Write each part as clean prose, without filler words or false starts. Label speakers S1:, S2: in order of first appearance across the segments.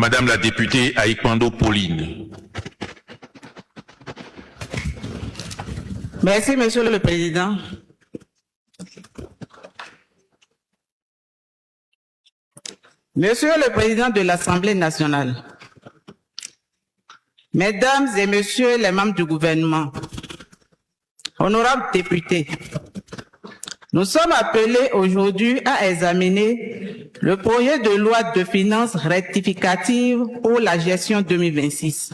S1: Madame la députée Aïkwando Pauline.
S2: Merci, Monsieur le Président. Monsieur le Président de l'Assemblée nationale, Mesdames et Messieurs les membres du gouvernement, honorables députés, nous sommes appelés aujourd'hui à examiner le projet de loi de finances rectificative pour la gestion 2026.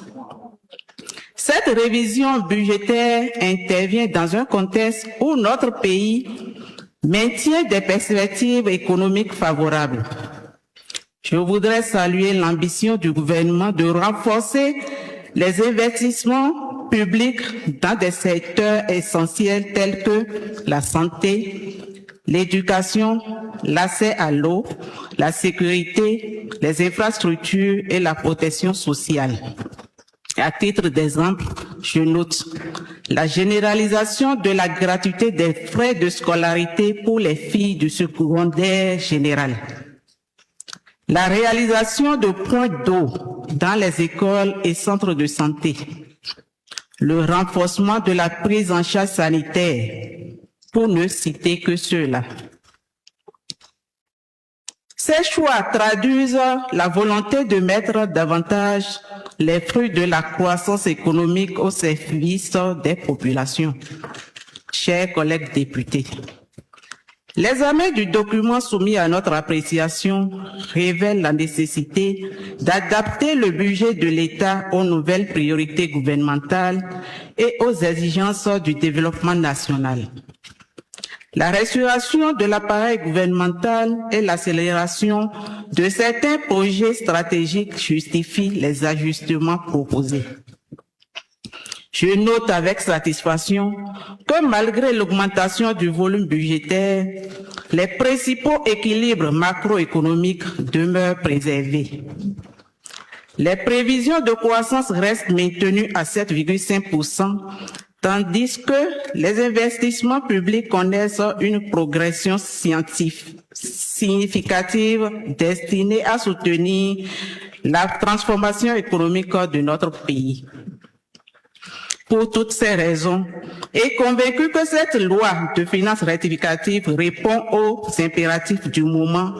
S2: Cette révision budgétaire intervient dans un contexte où notre pays maintient des perspectives économiques favorables. Je voudrais saluer l'ambition du gouvernement de renforcer les investissements publics dans des secteurs essentiels tels que la santé, l'éducation, l'accès à l'eau, la sécurité, les infrastructures et la protection sociale. À titre d'exemple, je note la généralisation de la gratuité des frais de scolarité pour les filles du secondaire général. La réalisation de points d'eau dans les écoles et centres de santé. Le renforcement de la prise en charge sanitaire, pour ne citer que ceux-là. Ces choix traduisent la volonté de mettre davantage les fruits de la croissance économique au service des populations. Chers collègues députés, l'examen du document soumis à notre appréciation révèle la nécessité d'adapter le budget de l'État aux nouvelles priorités gouvernementales et aux exigences du développement national. La restauration de l'appareil gouvernemental et l'accélération de certains projets stratégiques justifient les ajustements proposés. Je note avec satisfaction que malgré l'augmentation du volume budgétaire, les principaux équilibres macroéconomiques demeurent préservés. Les prévisions de croissance restent maintenues à 7,5%, tandis que les investissements publics connaissent une progression significative destinée à soutenir la transformation économique de notre pays. Pour toutes ces raisons, et convaincu que cette loi de finances rectificative répond aux impératifs du moment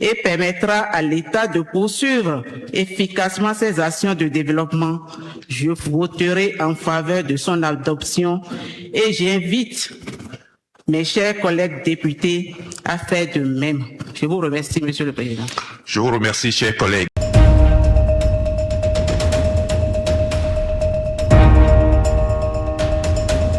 S2: et permettra à l'État de poursuivre efficacement ses actions de développement, je voterai en faveur de son adoption et j'invite mes chers collègues députés à faire de même. Je vous remercie, Monsieur le Président.
S1: Je vous remercie, chers collègues.